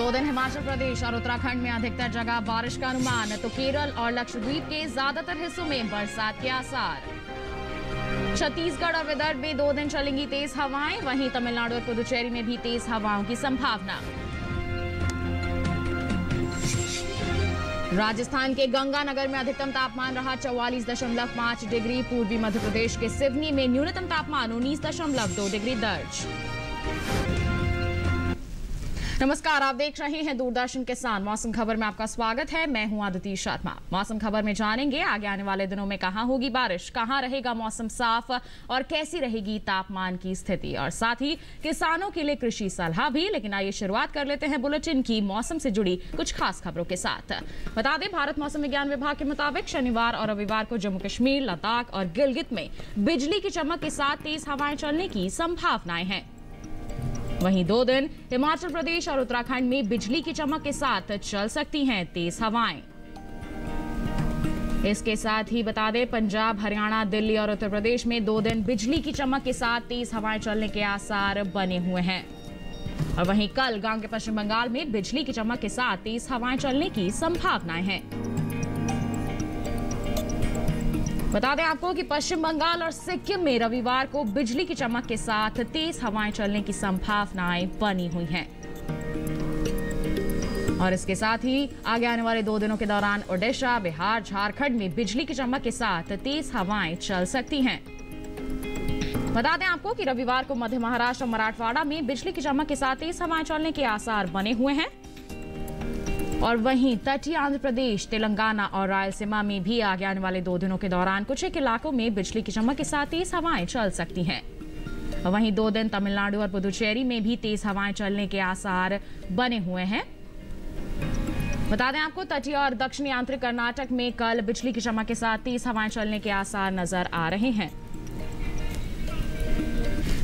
2 दिन हिमाचल प्रदेश और उत्तराखंड में अधिकतर जगह बारिश का अनुमान, तो केरल और लक्षद्वीप के ज्यादातर हिस्सों में बरसात के आसार। छत्तीसगढ़ और विदर्भ में 2 दिन चलेंगी तेज हवाएं, वहीं तमिलनाडु और पुदुचेरी में भी तेज हवाओं की संभावना। राजस्थान के गंगानगर में अधिकतम तापमान रहा 44.5 डिग्री। पूर्वी मध्य प्रदेश के सिवनी में न्यूनतम तापमान 19.2 डिग्री दर्ज। नमस्कार, आप देख रहे हैं दूरदर्शन किसान। मौसम खबर में आपका स्वागत है। मैं हूं आदिति शर्मा। मौसम खबर में जानेंगे आगे आने वाले दिनों में कहां होगी बारिश, कहां रहेगा मौसम साफ और कैसी रहेगी तापमान की स्थिति, और साथ ही किसानों के लिए कृषि सलाह भी। लेकिन आइए शुरुआत कर लेते हैं बुलेटिन की मौसम से जुड़ी कुछ खास खबरों के साथ। बता दें, भारत मौसम विज्ञान विभाग के मुताबिक शनिवार और रविवार को जम्मू कश्मीर, लद्दाख और गिलगित में बिजली की चमक के साथ तेज हवाएं चलने की संभावनाएं हैं। वहीं 2 दिन हिमाचल प्रदेश और उत्तराखंड में बिजली की चमक के साथ चल सकती हैं तेज हवाएं। इसके साथ ही बता दें, पंजाब, हरियाणा, दिल्ली और उत्तर प्रदेश में 2 दिन बिजली की चमक के साथ तेज हवाएं चलने के आसार बने हुए हैं। और वहीं कल गांव के पश्चिम बंगाल में बिजली की चमक के साथ तेज हवाएं चलने की संभावनाएं हैं। बता दें आपको कि पश्चिम बंगाल और सिक्किम में रविवार को बिजली की चमक के साथ तेज हवाएं चलने की संभावनाएं बनी हुई हैं। और इसके साथ ही आगे आने वाले 2 दिनों के दौरान ओडिशा, बिहार, झारखंड में बिजली की चमक के साथ तेज हवाएं चल सकती हैं। बता दें आपको कि रविवार को मध्य महाराष्ट्र और मराठवाड़ा में बिजली की चमक के साथ तेज हवाएं चलने के आसार बने हुए हैं। और वहीं तटीय आंध्र प्रदेश, तेलंगाना और रायलसीमा में भी आगे आने वाले 2 दिनों के दौरान कुछ एक इलाकों में बिजली की चमक के साथ तेज हवाएं चल सकती हैं। वहीं 2 दिन तमिलनाडु और पुदुचेरी में भी तेज हवाएं चलने के आसार बने हुए हैं। बता दें आपको, तटीय और दक्षिणी आंतरिक कर्नाटक में कल बिजली की चमक के साथ तेज हवाएं चलने के आसार नजर आ रहे हैं।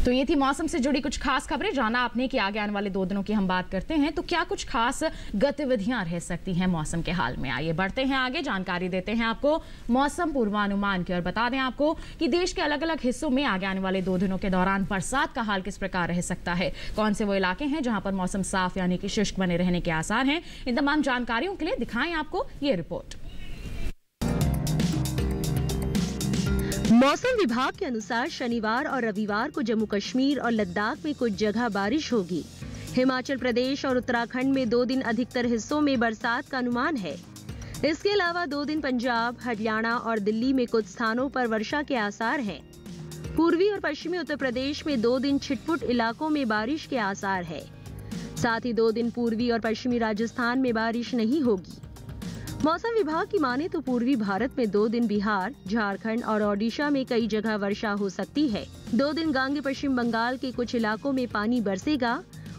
तो ये थी मौसम से जुड़ी कुछ खास खबरें। जाना आपने कि आगे आने वाले 2 दिनों की हम बात करते हैं तो क्या कुछ खास गतिविधियां रह सकती हैं मौसम के हाल में। आइए बढ़ते हैं आगे, जानकारी देते हैं आपको मौसम पूर्वानुमान की। और बता दें आपको कि देश के अलग अलग हिस्सों में आगे आने वाले 2 दिनों के दौरान बरसात का हाल किस प्रकार रह सकता है, कौन से वो इलाके हैं जहां पर मौसम साफ यानी कि शुष्क बने रहने के आसार हैं। इन तमाम जानकारियों के लिए दिखाएं आपको ये रिपोर्ट। मौसम विभाग के अनुसार शनिवार और रविवार को जम्मू कश्मीर और लद्दाख में कुछ जगह बारिश होगी। हिमाचल प्रदेश और उत्तराखंड में 2 दिन अधिकतर हिस्सों में बरसात का अनुमान है। इसके अलावा 2 दिन पंजाब, हरियाणा और दिल्ली में कुछ स्थानों पर वर्षा के आसार हैं। पूर्वी और पश्चिमी उत्तर प्रदेश में 2 दिन छिटपुट इलाकों में बारिश के आसार है। साथ ही 2 दिन पूर्वी और पश्चिमी राजस्थान में बारिश नहीं होगी। मौसम विभाग की माने तो पूर्वी भारत में 2 दिन बिहार, झारखंड और ओडिशा में कई जगह वर्षा हो सकती है। 2 दिन गांगे पश्चिम बंगाल के कुछ इलाकों में पानी बरसेगा।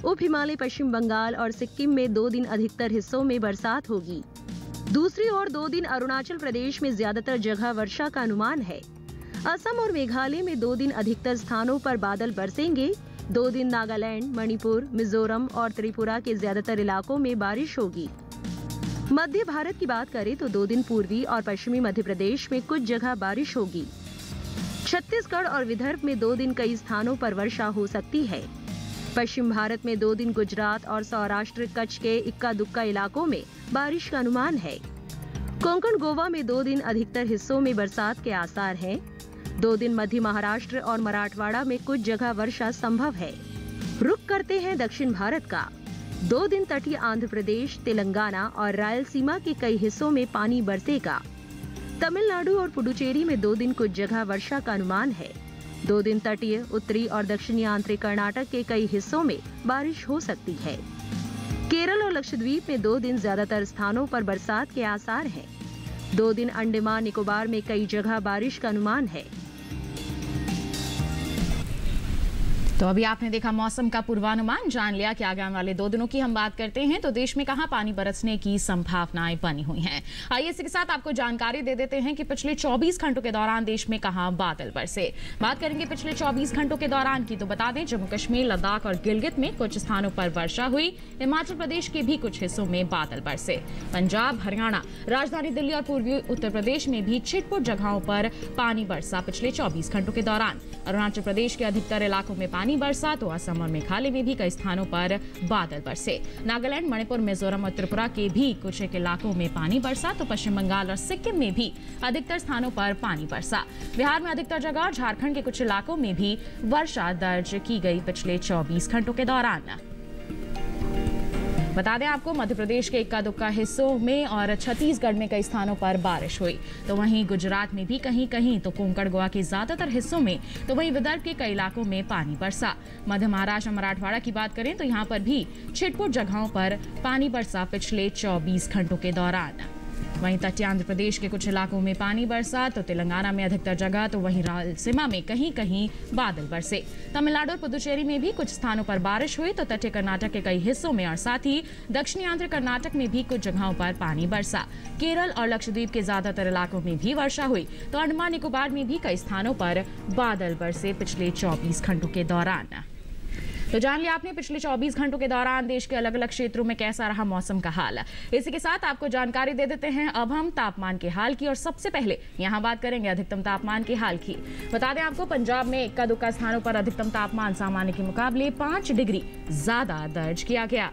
उप हिमालय पश्चिम बंगाल और सिक्किम में 2 दिन अधिकतर हिस्सों में बरसात होगी। दूसरी ओर 2 दिन अरुणाचल प्रदेश में ज्यादातर जगह वर्षा का अनुमान है। असम और मेघालय में 2 दिन अधिकतर स्थानों पर बादल बरसेंगे। 2 दिन नागालैंड, मणिपुर, मिजोरम और त्रिपुरा के ज्यादातर इलाकों में बारिश होगी। मध्य भारत की बात करें तो 2 दिन पूर्वी और पश्चिमी मध्य प्रदेश में कुछ जगह बारिश होगी। छत्तीसगढ़ और विदर्भ में 2 दिन कई स्थानों पर वर्षा हो सकती है। पश्चिम भारत में 2 दिन गुजरात और सौराष्ट्र, कच्छ के इक्का दुक्का इलाकों में बारिश का अनुमान है। कोंकण, गोवा में 2 दिन अधिकतर हिस्सों में बरसात के आसार हैं। 2 दिन मध्य महाराष्ट्र और मराठवाड़ा में कुछ जगह वर्षा संभव है। रुख करते हैं दक्षिण भारत का। 2 दिन तटीय आंध्र प्रदेश, तेलंगाना और रायलसीमा के कई हिस्सों में पानी बरसेगा। तमिलनाडु और पुडुचेरी में 2 दिन कुछ जगह वर्षा का अनुमान है। 2 दिन तटीय, उत्तरी और दक्षिणी आंतरिक कर्नाटक के कई हिस्सों में बारिश हो सकती है। केरल और लक्षद्वीप में 2 दिन ज्यादातर स्थानों पर बरसात के आसार हैं। 2 दिन अंडमान निकोबार में कई जगह बारिश का अनुमान है। तो अभी आपने देखा मौसम का पूर्वानुमान, जान लिया कि आगे आने वाले 2 दिनों की हम बात करते हैं तो देश में कहां पानी बरसने की संभावनाएं बनी हुई हैं। आइए इसी के साथ आपको जानकारी दे देते हैं कि पिछले 24 घंटों के दौरान देश में कहां बादल बरसे। बात करेंगे पिछले 24 घंटों के दौरान की, तो बता दें जम्मू कश्मीर, लद्दाख और गिलगित में कुछ स्थानों पर वर्षा हुई। हिमाचल प्रदेश के भी कुछ हिस्सों में बादल बरसे। पंजाब, हरियाणा, राजधानी दिल्ली और पूर्वी उत्तर प्रदेश में भी छिटपुट जगहों पर पानी बरसा पिछले 24 घंटों के दौरान। अरुणाचल प्रदेश के अधिकतर इलाकों में पानी पानी बरसा तो असम और मेघालय में भी कई स्थानों पर बादल बरसे। नागालैंड, मणिपुर, मिजोरम और त्रिपुरा के भी कुछ एक इलाकों में पानी बरसा तो पश्चिम बंगाल और सिक्किम में भी अधिकतर स्थानों पर पानी बरसा। बिहार में अधिकतर जगह और झारखंड के कुछ इलाकों में भी वर्षा दर्ज की गई पिछले 24 घंटों के दौरान। बता दें आपको, मध्य प्रदेश के इक्का दुक्का हिस्सों में और छत्तीसगढ़ में कई स्थानों पर बारिश हुई, तो वहीं गुजरात में भी कहीं कहीं, तो कोंकण गोवा के ज्यादातर हिस्सों में, तो वहीं विदर्भ के कई इलाकों में पानी बरसा। मध्य महाराष्ट्र और मराठवाड़ा की बात करें तो यहाँ पर भी छिटपुट जगहों पर पानी बरसा पिछले 24 घंटों के दौरान। वहीं तटीय आंध्र प्रदेश के कुछ इलाकों में पानी बरसा तो तेलंगाना में अधिकतर जगह, तो वहीं रायलसीमा में कहीं कहीं बादल बरसे। तमिलनाडु और पुदुचेरी में भी कुछ स्थानों पर बारिश हुई तो तटीय कर्नाटक के कई हिस्सों में और साथ ही दक्षिणी आंध्र कर्नाटक में भी कुछ जगहों पर पानी बरसा। केरल और लक्षद्वीप के ज्यादातर इलाकों में भी वर्षा हुई तो अंडमान निकोबार में भी कई स्थानों पर बादल बरसे पिछले 24 घंटों के दौरान। तो जान लिया आपने पिछले 24 घंटों के दौरान देश के अलग अलग क्षेत्रों में कैसा रहा मौसम का हाल। इसी के साथ आपको जानकारी दे देते हैं अब हम तापमान के हाल की, और सबसे पहले यहाँ बात करेंगे अधिकतम तापमान के हाल की। बता दें आपको, पंजाब में इक्का दुक्का स्थानों पर अधिकतम तापमान सामान्य के मुकाबले 5 डिग्री ज्यादा दर्ज किया गया।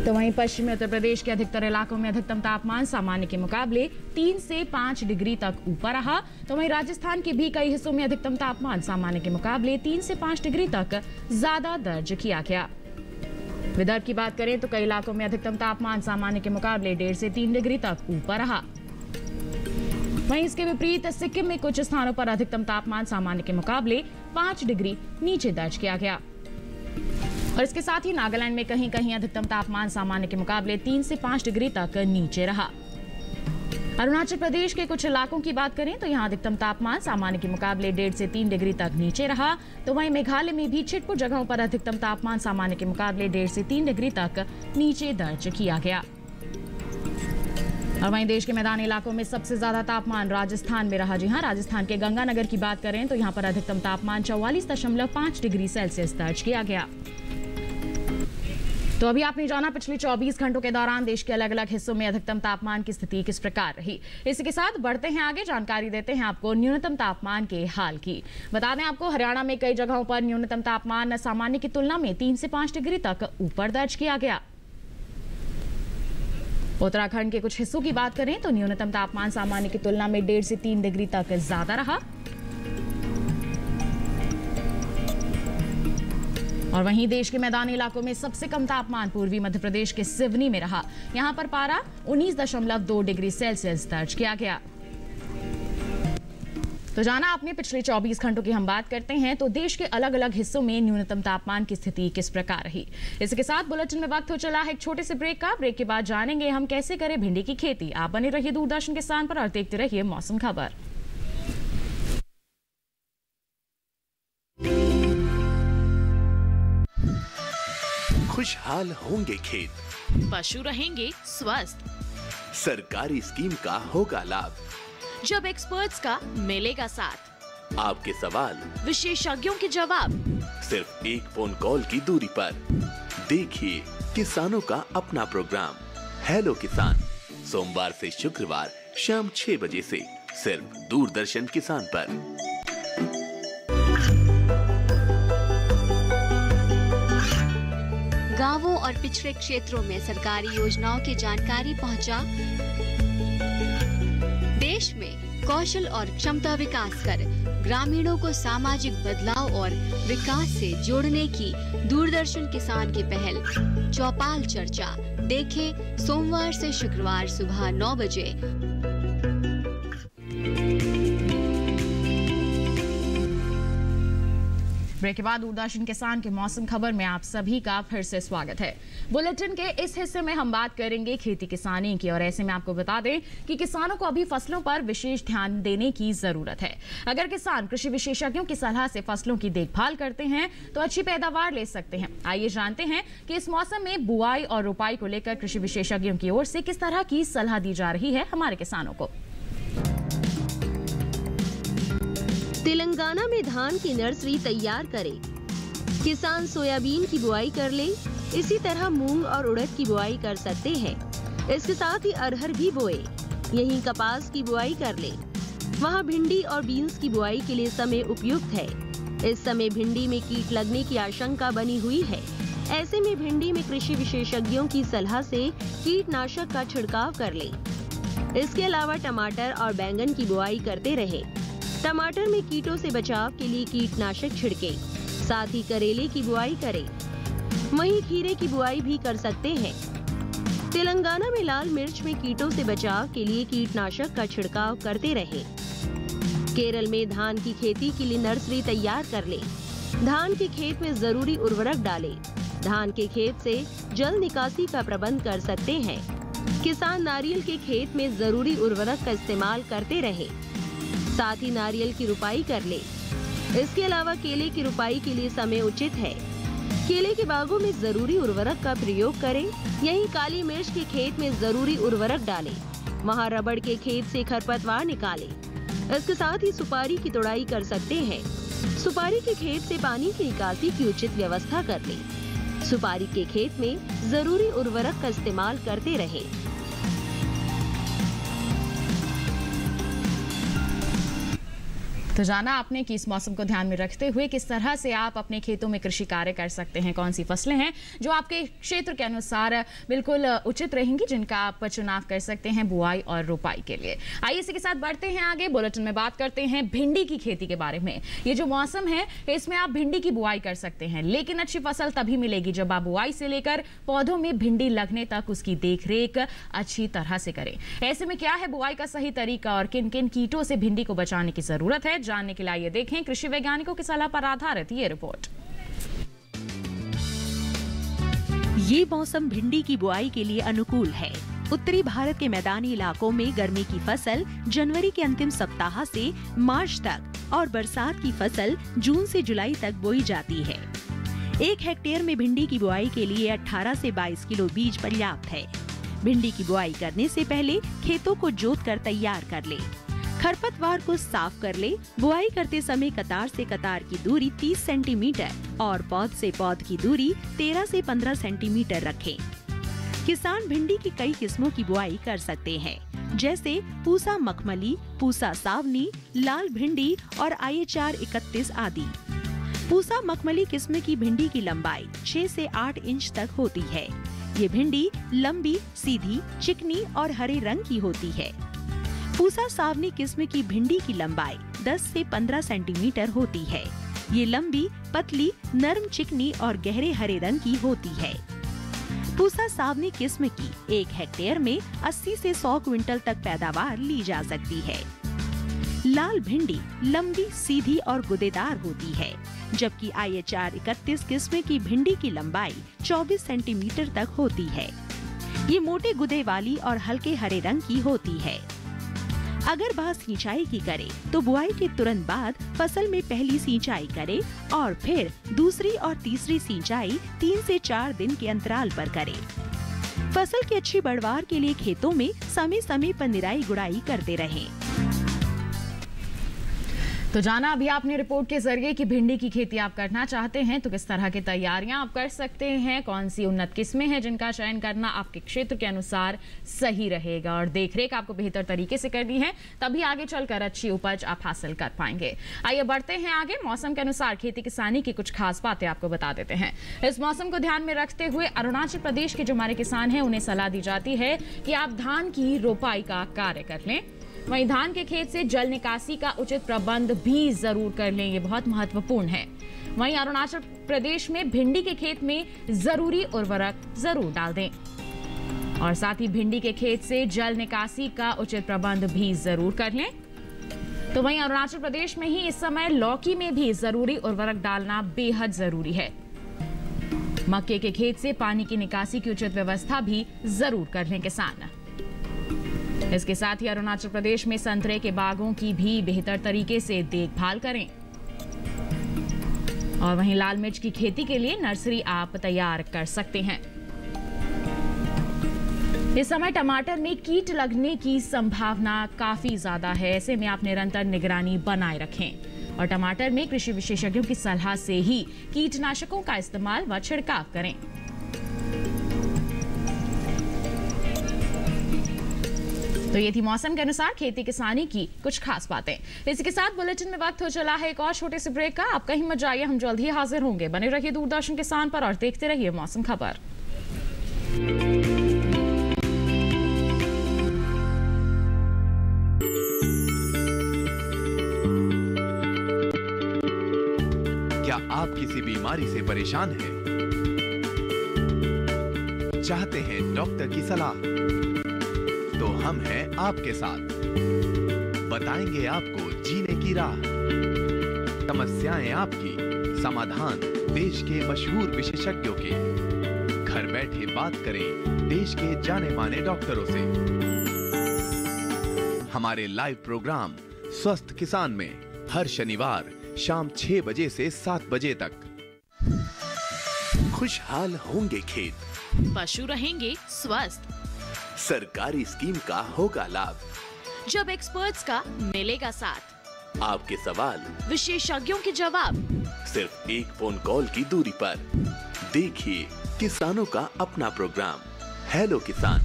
तो वहीं पश्चिमी उत्तर प्रदेश के अधिकतर इलाकों में अधिकतम तापमान सामान्य के मुकाबले 3 से 5 डिग्री तक ऊपर रहा। तो वहीं राजस्थान के भी कई हिस्सों में अधिकतम तापमान सामान्य के मुकाबले 3 से 5 डिग्री तक ज्यादा दर्ज किया गया। विदर्भ की बात करें तो कई इलाकों में अधिकतम तापमान सामान्य के मुकाबले 1.5 से 3 डिग्री तक ऊपर रहा। वहीं इसके विपरीत सिक्किम में कुछ स्थानों पर अधिकतम तापमान सामान्य के मुकाबले 5 डिग्री नीचे दर्ज किया गया। और इसके साथ ही नागालैंड में कहीं कहीं अधिकतम तापमान सामान्य के मुकाबले 3 से 5 डिग्री तक नीचे रहा। अरुणाचल प्रदेश के कुछ इलाकों की बात करें तो यहां अधिकतम तापमान सामान्य के मुकाबले 1.5 से 3 डिग्री तक नीचे रहा। तो वहीं मेघालय में भी छिटपुट जगहों पर अधिकतम तापमान सामान्य के मुकाबले 1.5 से 3 डिग्री तक नीचे दर्ज किया गया। और वहीं देश के मैदानी इलाकों में सबसे ज्यादा तापमान राजस्थान में रहा। जी हां, राजस्थान के गंगानगर की बात करें तो यहां पर अधिकतम तापमान 44.5 डिग्री सेल्सियस दर्ज किया गया। तो अभी आपने जाना पिछले 24 घंटों के दौरान देश के अलग अलग हिस्सों में अधिकतम तापमान की स्थिति किस प्रकार रही। इसी के साथ बढ़ते हैं आगे, जानकारी देते हैं आपको न्यूनतम तापमान के हाल की। बता दें आपको, हरियाणा में कई जगहों पर न्यूनतम तापमान सामान्य की तुलना में 3 से 5 डिग्री तक ऊपर दर्ज किया गया। उत्तराखंड के कुछ हिस्सों की बात करें तो न्यूनतम तापमान सामान्य की तुलना में 1.5 से 3 डिग्री तक ज्यादा रहा। और वहीं देश के मैदानी इलाकों में सबसे कम तापमान पूर्वी मध्य प्रदेश के सिवनी में रहा। यहां पर पारा 19.2 डिग्री सेल्सियस दर्ज किया गया। तो जाना आपने पिछले 24 घंटों की हम बात करते हैं तो देश के अलग अलग हिस्सों में न्यूनतम तापमान की स्थिति किस प्रकार रही। इसके साथ बुलेटिन में वक्त हो चला है एक छोटे से ब्रेक का। ब्रेक के बाद जानेंगे हम कैसे करें भिंडी की खेती। आप बने रहिए दूरदर्शन किसान पर और देखते रहिए मौसम खबर। खुशहाल होंगे खेत, पशु रहेंगे स्वस्थ, सरकारी स्कीम का होगा लाभ, जब एक्सपर्ट्स का मिलेगा साथ, आपके सवाल विशेषज्ञों के जवाब, सिर्फ एक फोन कॉल की दूरी पर। देखिए किसानों का अपना प्रोग्राम हेलो किसान, सोमवार से शुक्रवार शाम 6 बजे से सिर्फ दूरदर्शन किसान पर। गांवों और पिछड़े क्षेत्रों में सरकारी योजनाओं की जानकारी पहुंचा, देश में कौशल और क्षमता विकास कर ग्रामीणों को सामाजिक बदलाव और विकास से जोड़ने की दूरदर्शन किसान की पहल चौपाल चर्चा देखें सोमवार से शुक्रवार सुबह 9 बजे। ब्रेक के बाद दूरदर्शन किसान के मौसम खबर में आप सभी का फिर से स्वागत है। बुलेटिन के इस हिस्से में हम बात करेंगे खेती किसानी की, और ऐसे में आपको बता दें कि किसानों को अभी फसलों पर विशेष ध्यान देने की जरूरत है। अगर किसान कृषि विशेषज्ञों की सलाह से फसलों की देखभाल करते हैं तो अच्छी पैदावार ले सकते हैं। आइए जानते हैं कि इस मौसम में बुआई और रोपाई को लेकर कृषि विशेषज्ञों की ओर से किस तरह की सलाह दी जा रही है हमारे किसानों को। तेलंगाना में धान की नर्सरी तैयार करें। किसान सोयाबीन की बुआई कर ले, इसी तरह मूंग और उड़द की बुआई कर सकते हैं। इसके साथ ही अरहर भी बोए, यहीं कपास की बुआई कर ले। वहाँ भिंडी और बीन्स की बुआई के लिए समय उपयुक्त है। इस समय भिंडी में कीट लगने की आशंका बनी हुई है। ऐसे में भिंडी में कृषि विशेषज्ञों की सलाह से कीटनाशक का छिड़काव कर ले। इसके अलावा टमाटर और बैंगन की बुआई करते रहे। टमाटर में कीटों से बचाव के लिए कीटनाशक छिड़के, साथ ही करेले की बुआई करें। वहीं खीरे की बुआई भी कर सकते हैं। तेलंगाना में लाल मिर्च में कीटों से बचाव के लिए कीटनाशक का छिड़काव करते रहे। केरल में धान की खेती के लिए नर्सरी तैयार कर ले। धान के खेत में जरूरी उर्वरक डालें। धान के खेत से जल निकासी का प्रबंध कर सकते हैं। किसान नारियल के खेत में जरूरी उर्वरक का इस्तेमाल करते रहे। साथ ही नारियल की रुपाई कर ले। इसके अलावा केले की रुपाई के लिए समय उचित है। केले के बागों में जरूरी उर्वरक का प्रयोग करें। यहीं काली मिर्च के खेत में जरूरी उर्वरक डालें। वहां रबड़ के खेत से खरपतवार निकालें। इसके साथ ही सुपारी की तोड़ाई कर सकते हैं। सुपारी के खेत से पानी की निकासी की उचित व्यवस्था कर लें। सुपारी के खेत में जरूरी उर्वरक का इस्तेमाल करते रहें। तो जाना आपने कि इस मौसम को ध्यान में रखते हुए किस तरह से आप अपने खेतों में कृषि कार्य कर सकते हैं, कौन सी फसलें हैं जो आपके क्षेत्र के अनुसार बिल्कुल उचित रहेंगी, जिनका आप चुनाव कर सकते हैं बुआई और रोपाई के लिए। आइए इसी के साथ बढ़ते हैं आगे। बुलेटिन में बात करते हैं भिंडी की खेती के बारे में। ये जो मौसम है इसमें आप भिंडी की बुआई कर सकते हैं, लेकिन अच्छी फसल तभी मिलेगी जब आप बुआई से लेकर पौधों में भिंडी लगने तक उसकी देखरेख अच्छी तरह से करें। ऐसे में क्या है बुआई का सही तरीका और किन किन कीटों से भिंडी को बचाने की जरूरत है, जानने के लिए आइए देखें कृषि वैज्ञानिकों की सलाह पर आधारित ये रिपोर्ट। ये मौसम भिंडी की बुआई के लिए अनुकूल है। उत्तरी भारत के मैदानी इलाकों में गर्मी की फसल जनवरी के अंतिम सप्ताह से मार्च तक और बरसात की फसल जून से जुलाई तक बोई जाती है। 1 हेक्टेयर में भिंडी की बुआई के लिए 18 से 22 किलो बीज पर्याप्त है। भिंडी की बुआई करने से पहले खेतों को जोत कर तैयार कर ले। खरपतवार को साफ कर ले। बुआई करते समय कतार से कतार की दूरी 30 सेंटीमीटर और पौध से पौध की दूरी 13 से 15 सेंटीमीटर रखें। किसान भिंडी की कई किस्मों की बुआई कर सकते हैं, जैसे पूसा मखमली, पूसा सावनी, लाल भिंडी और IHR 31 आदि। पूसा मखमली किस्म की भिंडी की लंबाई 6 से 8 इंच तक होती है। ये भिंडी लंबी, सीधी, चिकनी और हरे रंग की होती है। पूसा सावनी किस्म की भिंडी की लंबाई 10 से 15 सेंटीमीटर होती है। ये लंबी, पतली, नरम, चिकनी और गहरे हरे रंग की होती है। पूसा सावनी किस्म की 1 हेक्टेयर में 80 से 100 क्विंटल तक पैदावार ली जा सकती है। लाल भिंडी लंबी, सीधी और गुदेदार होती है, जबकि IHR 31 किस्म की भिंडी की लंबाई 24 सेंटीमीटर तक होती है। ये मोटे गुदे वाली और हल्के हरे रंग की होती है। अगर बात सिंचाई की करें तो बुआई के तुरंत बाद फसल में पहली सिंचाई करें और फिर दूसरी और तीसरी सिंचाई 3 से 4 दिन के अंतराल पर करें। फसल की अच्छी पैदावार के लिए खेतों में समय समय पर निराई गुड़ाई करते रहें। तो जाना अभी आपने रिपोर्ट के जरिए कि भिंडी की खेती आप करना चाहते हैं तो किस तरह की तैयारियां आप कर सकते हैं, कौन सी उन्नत किस्में हैं जिनका चयन करना आपके क्षेत्र के अनुसार सही रहेगा और देखरेख आपको बेहतर तरीके से करनी है, तभी आगे चलकर अच्छी उपज आप हासिल कर पाएंगे। आइए बढ़ते हैं आगे। मौसम के अनुसार खेती किसानी की कुछ खास बातें आपको बता देते हैं। इस मौसम को ध्यान में रखते हुए अरुणाचल प्रदेश के जो हमारे किसान हैं उन्हें सलाह दी जाती है कि आप धान की रोपाई का कार्य कर लें। वहीं धान के खेत से जल निकासी का उचित प्रबंध भी जरूर कर लें, ये बहुत महत्वपूर्ण है। वहीं अरुणाचल प्रदेश में भिंडी के खेत में जरूरी उर्वरक जरूर डाल दें और साथ ही भिंडी के खेत से जल निकासी का उचित प्रबंध भी जरूर कर लें। तो वहीं अरुणाचल प्रदेश में ही इस समय लौकी में भी जरूरी उर्वरक डालना बेहद जरूरी है। मक्के के खेत से पानी की निकासी की उचित व्यवस्था भी जरूर कर लें किसान। इसके साथ ही अरुणाचल प्रदेश में संतरे के बागों की भी बेहतर तरीके से देखभाल करें और वहीं लाल मिर्च की खेती के लिए नर्सरी आप तैयार कर सकते हैं। इस समय टमाटर में कीट लगने की संभावना काफी ज्यादा है, ऐसे में आप निरंतर निगरानी बनाए रखें और टमाटर में कृषि विशेषज्ञों की सलाह से ही कीटनाशकों का इस्तेमाल व छिड़काव करें। तो ये थी मौसम के अनुसार खेती किसानी की कुछ खास बातें। इसी के साथ बुलेटिन में वक्त हो चला है एक और छोटे से ब्रेक का। आप कहीं मत जाइए, हम जल्द ही हाजिर होंगे। बने रहिए दूरदर्शन किसान पर और देखते रहिए मौसम खबर। क्या आप किसी बीमारी से परेशान हैं? चाहते हैं डॉक्टर की सलाह? तो हम हैं आपके साथ। बताएंगे आपको जीने की राह। समस्याएं आपकी, समाधान देश के मशहूर विशेषज्ञों के। घर बैठे बात करें देश के जाने माने डॉक्टरों से। हमारे लाइव प्रोग्राम स्वस्थ किसान में हर शनिवार शाम 6 बजे से 7 बजे तक। खुशहाल होंगे खेत, पशु रहेंगे स्वस्थ, सरकारी स्कीम का होगा लाभ। जब एक्सपर्ट्स का मिलेगा साथ, आपके सवाल, विशेषज्ञों के जवाब, सिर्फ एक फोन कॉल की दूरी पर। देखिए किसानों का अपना प्रोग्राम हेलो किसान,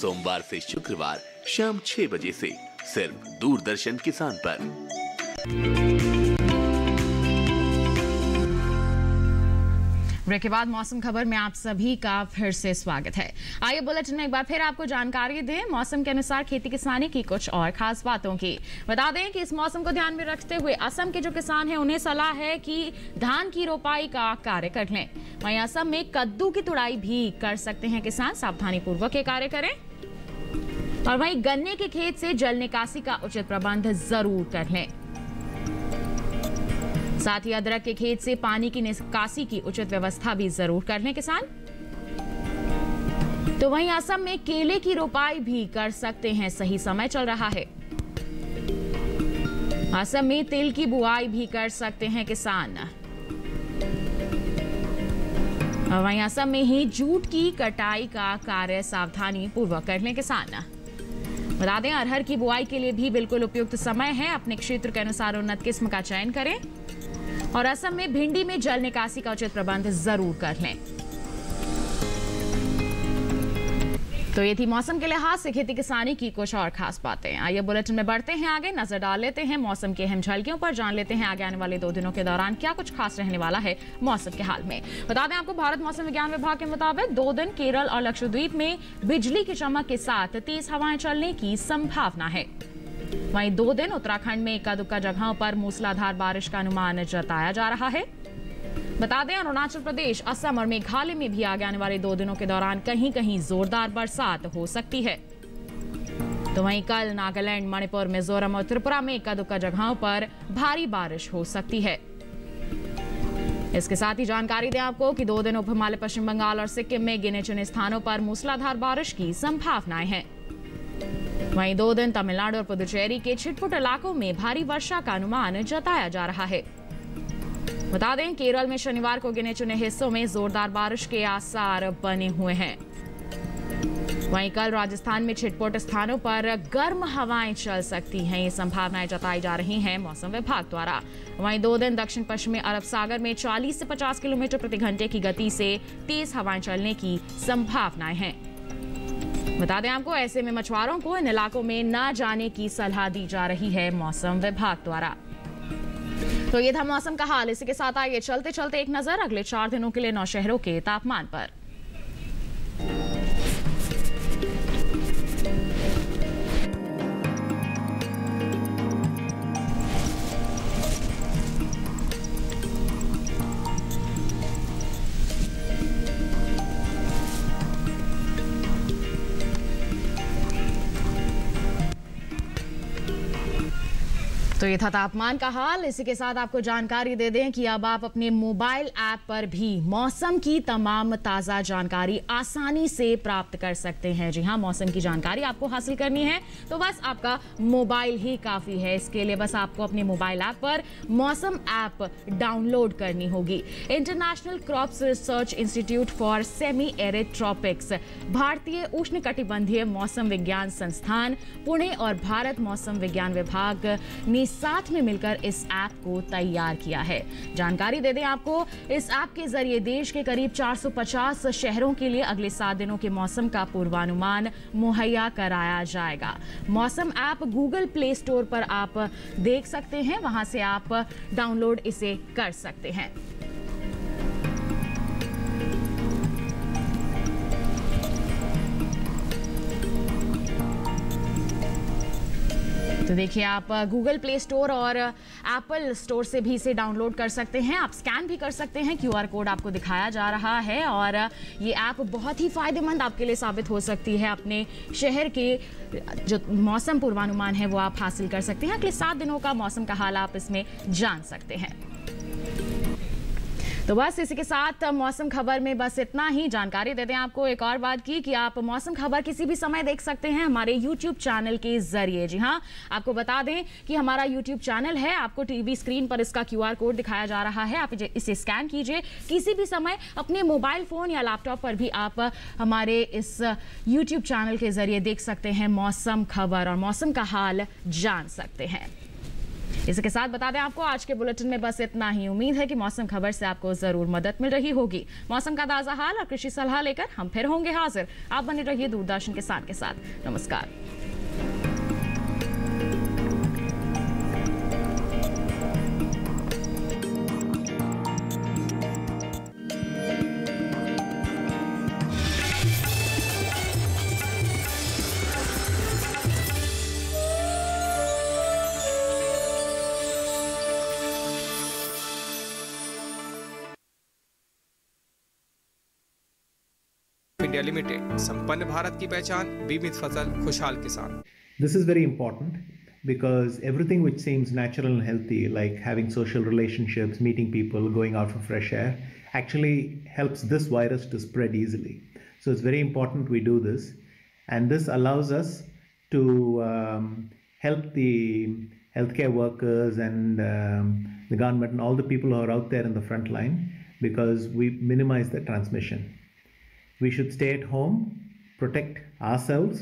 सोमवार से शुक्रवार शाम 6 बजे से सिर्फ दूरदर्शन किसान पर। ब्रेक के बाद मौसम खबर में आप सभी का फिर से स्वागत है। आइए बुलेटिन में एक बार फिर आपको जानकारी दें मौसम के अनुसार खेती किसानी की कुछ और खास बातों की। बता दें कि इस मौसम को ध्यान में रखते हुए असम के जो किसान हैं उन्हें सलाह है कि धान की रोपाई का कार्य कर लें। वहीं असम में कद्दू की तुड़ाई भी कर सकते हैं किसान, सावधानी पूर्वक ये कार्य करें। और वहीं गन्ने के खेत से जल निकासी का उचित प्रबंध जरूर कर लें। साथ ही अदरक के खेत से पानी की निकासी की उचित व्यवस्था भी जरूर कर लें किसान। तो वहीं असम में केले की रोपाई भी कर सकते हैं, सही समय चल रहा है। असम में तिल की बुआई भी कर सकते हैं किसान। और वहीं असम में ही जूट की कटाई का कार्य सावधानी पूर्वक कर लें किसान। बता दें अरहर की बुआई के लिए भी बिल्कुल उपयुक्त समय है। अपने क्षेत्र के अनुसार उन्नत किस्म का चयन करें। और असम में भिंडी में जल निकासी का उचित प्रबंध जरूर कर लें। तो ये थी मौसम के लिहाज से खेती किसानी की कुछ और खास बातें। आइए बुलेटिन में बढ़ते हैं आगे, नजर डाल लेते हैं मौसम के अहम झलकियों पर, जान लेते हैं आगे आने वाले 2 दिनों के दौरान क्या कुछ खास रहने वाला है मौसम के हाल में। बता दें आपको भारत मौसम विज्ञान विभाग के मुताबिक 2 दिन केरल और लक्षद्वीप में बिजली की चमक के साथ तेज हवाएं चलने की संभावना है। वहीं 2 दिन उत्तराखंड में इक्का दुक्का जगहों पर मूसलाधार बारिश का अनुमान जताया जा रहा है। बता दें अरुणाचल प्रदेश, असम और मेघालय में भी आगे आने वाले 2 दिनों के दौरान कहीं कहीं जोरदार बरसात हो सकती है। तो वहीं कल नागालैंड, मणिपुर, मिजोरम और त्रिपुरा में इक्का दुक्का जगहों पर भारी बारिश हो सकती है। इसके साथ ही जानकारी दें आपको कि 2 दिन उप हिमालय, पश्चिम बंगाल और सिक्किम में गिने चुने स्थानों पर मूसलाधार बारिश की संभावनाएं हैं। वहीं 2 दिन तमिलनाडु और पुदुचेरी के छिटपुट इलाकों में भारी वर्षा का अनुमान जताया जा रहा है। बता दें केरल में शनिवार को गिने चुने हिस्सों में जोरदार बारिश के आसार बने हुए हैं। वहीं कल राजस्थान में छिटपुट स्थानों पर गर्म हवाएं चल सकती हैं, ये संभावनाएं जताई जा रही हैं मौसम विभाग द्वारा। वहीं 2 दिन दक्षिण पश्चिमी अरब सागर में 40 से 50 किलोमीटर प्रति घंटे की गति से तेज हवाएं चलने की संभावनाएं हैं। बता दें आपको ऐसे में मछुआरों को इन इलाकों में न जाने की सलाह दी जा रही है मौसम विभाग द्वारा। तो ये था मौसम का हाल। इसी के साथ आइए चलते चलते एक नजर अगले 4 दिनों के लिए 9 शहरों के तापमान पर। तो ये था तापमान का हाल। इसी के साथ आपको जानकारी दे दें कि अब आप अपने मोबाइल ऐप पर भी मौसम की तमाम ताज़ा जानकारी आसानी से प्राप्त कर सकते हैं। जी हाँ, मौसम की जानकारी आपको हासिल करनी है तो बस आपका मोबाइल ही काफ़ी है। इसके लिए बस आपको अपने मोबाइल ऐप पर मौसम ऐप डाउनलोड करनी होगी। International crops research institute for semi arid tropics, भारतीय उष्णकटिबंधीय मौसम विज्ञान संस्थान पुणे और भारत मौसम विज्ञान विभाग ने साथ में मिलकर इस ऐप को तैयार किया है। जानकारी दे दें आपको, इस ऐप के जरिए देश के करीब 450 शहरों के लिए अगले 7 दिनों के मौसम का पूर्वानुमान मुहैया कराया जाएगा। मौसम ऐप गूगल प्ले स्टोर पर आप देख सकते हैं, वहां से आप डाउनलोड इसे कर सकते हैं। तो देखिए, आप गूगल प्ले स्टोर और एप्पल स्टोर से भी इसे डाउनलोड कर सकते हैं। आप स्कैन भी कर सकते हैं, QR कोड आपको दिखाया जा रहा है और ये ऐप बहुत ही फायदेमंद आपके लिए साबित हो सकती है। अपने शहर के जो मौसम पूर्वानुमान है वो आप हासिल कर सकते हैं। अगले 7 दिनों का मौसम का हाल आप इसमें जान सकते हैं। तो बस इसी के साथ मौसम खबर में बस इतना ही। जानकारी देते हैं आपको एक और बात की कि आप मौसम खबर किसी भी समय देख सकते हैं हमारे YouTube चैनल के जरिए। जी हाँ, आपको बता दें कि हमारा YouTube चैनल है, आपको टीवी स्क्रीन पर इसका QR कोड दिखाया जा रहा है, आप इसे स्कैन कीजिए। किसी भी समय अपने मोबाइल फोन या लैपटॉप पर भी आप हमारे इस YouTube चैनल के जरिए देख सकते हैं मौसम खबर और मौसम का हाल जान सकते हैं। इसके साथ बता दें आपको आज के बुलेटिन में बस इतना ही। उम्मीद है कि मौसम खबर से आपको जरूर मदद मिल रही होगी। मौसम का ताजा हाल और कृषि सलाह लेकर हम फिर होंगे हाजिर। आप बने रहिए दूरदर्शन किसान के साथ। नमस्कार। इंडिया लिमिटेड, संपन्न भारत की पहचान, बीमित फसल, खुशहाल किसान। This is very important because everything which seems natural and healthy, like having social relationships, meeting people, going out for fresh air, actually helps this virus to spread easily. So it's very important we do this, and this allows us to help the healthcare workers and the government and all the people who are out there in the front line, because we minimize the transmission. We should stay at home, protect ourselves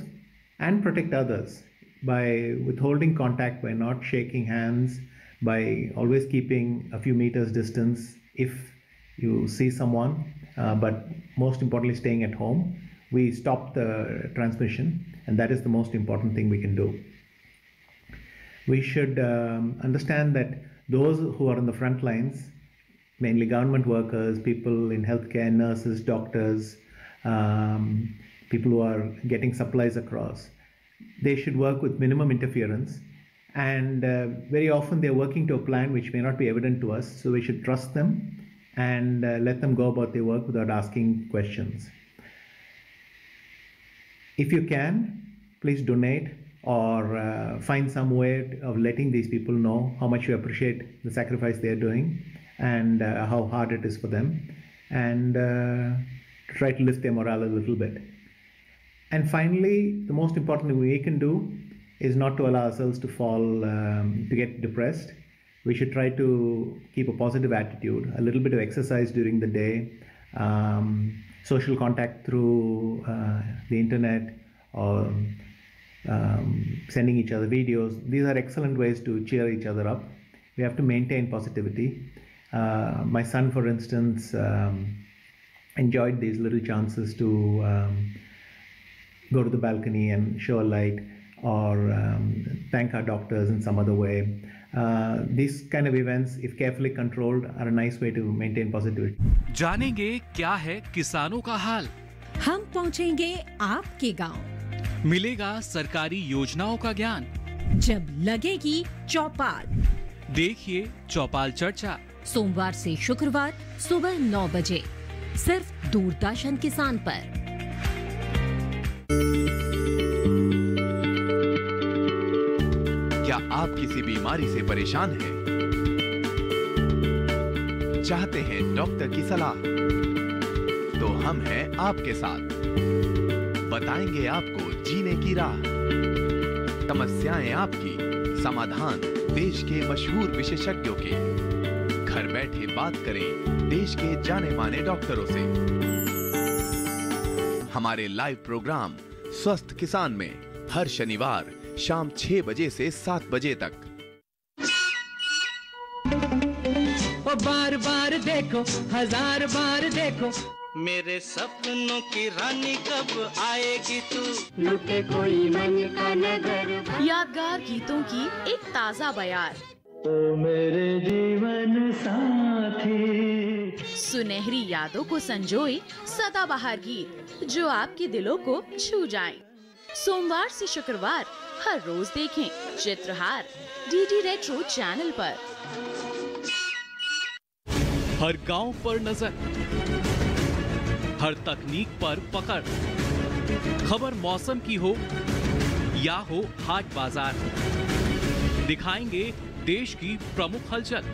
and protect others by withholding contact, by not shaking hands, by always keeping a few meters distance if you see someone, but most importantly staying at home. We stop the transmission, and that is the most important thing we can do. We should understand that those who are on the front lines, mainly government workers, people in healthcare, nurses, doctors, people who are getting supplies across, they should work with minimum interference, and very often they're working to a plan which may not be evident to us, so we should trust them and let them go about their work without asking questions. If you can, please donate or find some way of letting these people know how much you appreciate the sacrifice they're doing and how hard it is for them, and try to lift their morale a little bit. And finally, the most important thing we can do is not to allow ourselves to fall, to get depressed. We should try to keep a positive attitude, a little bit of exercise during the day, social contact through the internet, or sending each other videos. These are excellent ways to cheer each other up. We have to maintain positivity. My son, for instance, enjoyed these little chances to go to the balcony and show a light, or thank our doctors in some other way. These kind of events, if carefully controlled, are a nice way to maintain positivity. जानेंगे क्या है किसानों का हाल। हम पहुंचेंगे आपके गांव। मिलेगा सरकारी योजनाओं का ज्ञान। जब लगेगी चौपाल, देखिए चौपाल चर्चा, सोमवार से शुक्रवार सुबह 9 बजे, सिर्फ दूरदर्शन किसान पर। क्या आप किसी बीमारी से परेशान हैं? चाहते हैं डॉक्टर की सलाह? तो हम हैं आपके साथ, बताएंगे आपको जीने की राह। समस्याएं आपकी, समाधान देश के मशहूर विशेषज्ञों के। घर बैठे बात करें देश के जाने माने डॉक्टरों से। हमारे लाइव प्रोग्राम स्वस्थ किसान में हर शनिवार शाम 6 बजे से 7 बजे तक। बार बार देखो, हजार बार देखो। मेरे सपनों की रानी कब आएगी तू, लुटे कोई मन का नगर। यादगार गीतों की एक ताजा बयार, तो मेरे जीवन साथी। सुनहरी यादों को संजोए सदाबहार गीत जो आपके दिलों को छू जाएं। सोमवार से शुक्रवार हर रोज देखें चित्रहार डीडी रेट्रो चैनल पर। हर गांव पर नजर, हर तकनीक पर पकड़, खबर मौसम की हो या हो हाट बाजार, दिखाएंगे देश की प्रमुख हलचल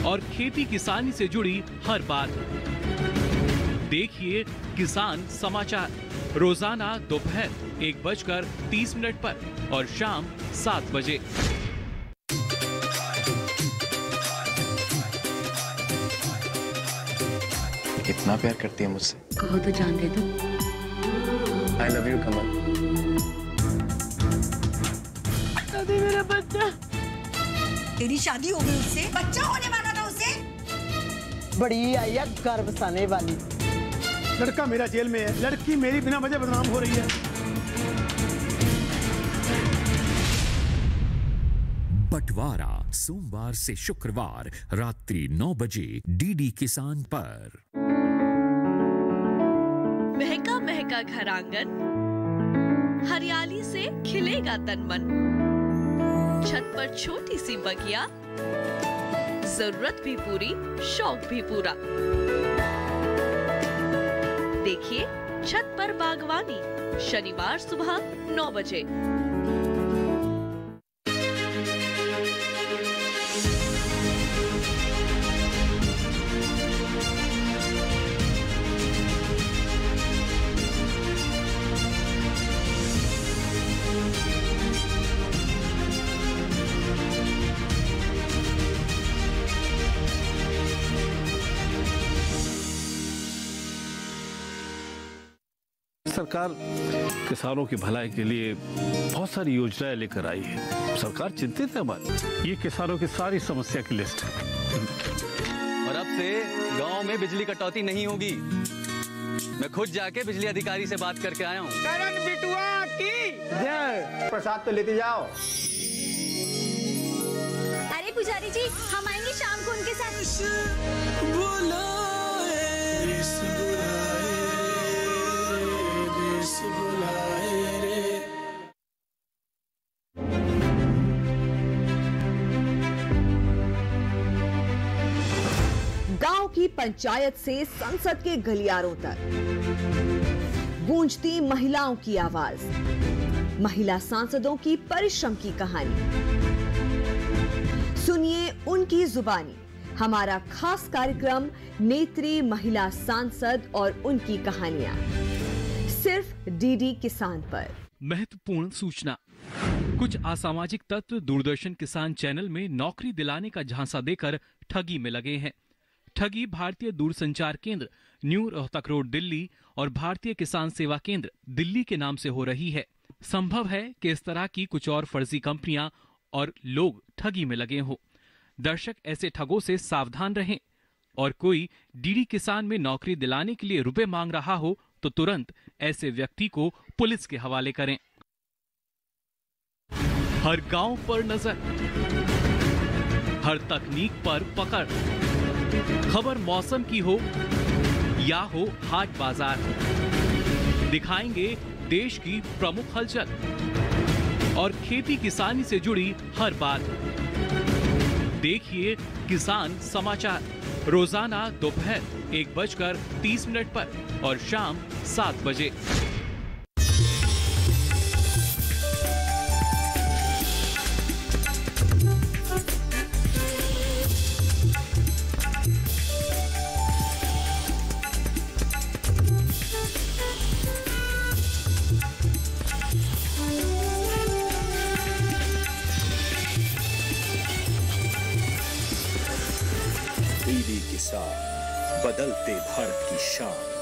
और खेती किसानी से जुड़ी हर बात। देखिए किसान समाचार रोजाना दोपहर 1:30 पर और शाम 7 बजे। कितना प्यार करती है मुझसे? कहो तो जान दे दो। I love you कमल। दादी मेरा बच्चा। तेरी शादी हो गई उससे, बच्चा होने वाला था उसे। बड़ी आई है गर्भसाने वाली। लड़का मेरा जेल में है, लड़की मेरी बिना वजह बदनाम हो रही है। बंटवारा सोमवार से शुक्रवार रात्रि 9 बजे डीडी किसान पर। महका महका घर आंगन, हरियाली से खिलेगा तन मन। छत पर छोटी सी बगिया, जरूरत भी पूरी शौक भी पूरा। देखिए छत पर बागवानी शनिवार सुबह 9 बजे। सरकार किसानों की भलाई के लिए बहुत सारी योजनाएं लेकर आई है। सरकार चिंतित है हमारी। ये किसानों की सारी समस्या की लिस्ट है। और अब से गांव में बिजली कटौती नहीं होगी। मैं खुद जाके बिजली अधिकारी से बात करके आया हूँ। करण बिटुआ की जय। प्रसाद तो लेते जाओ। अरे पुजारी जी, हम आएंगे शाम को उनके साथ। गांव की पंचायत से संसद के गलियारों तक गूंजती महिलाओं की आवाज, महिला सांसदों की परिश्रम की कहानी। सुनिए उनकी जुबानी हमारा खास कार्यक्रम नेत्री महिला सांसद और उनकी कहानियां, सिर्फ डीडी किसान पर। महत्वपूर्ण सूचना, कुछ असामाजिक तत्व दूरदर्शन किसान चैनल में नौकरी दिलाने का झांसा देकर ठगी में लगे हैं। ठगी भारतीय दूरसंचार केंद्र न्यू रोहतक रोड दिल्ली और भारतीय किसान सेवा केंद्र दिल्ली के नाम से हो रही है। संभव है कि इस तरह की कुछ और फर्जी कंपनियां और लोग ठगी में लगे हों। दर्शक ऐसे ठगों से सावधान रहें और कोई डीडी किसान में नौकरी दिलाने के लिए रुपए मांग रहा हो तो तुरंत ऐसे व्यक्ति को पुलिस के हवाले करें। हर गांव पर नजर, हर तकनीक पर पकड़, खबर मौसम की हो या हो हाट बाजार, दिखाएंगे देश की प्रमुख हलचल और खेती किसानी से जुड़ी हर बात। देखिए किसान समाचार रोजाना दोपहर 1:30 पर और शाम 7 बजे। डीडी किसान, बदलते भारत की शान।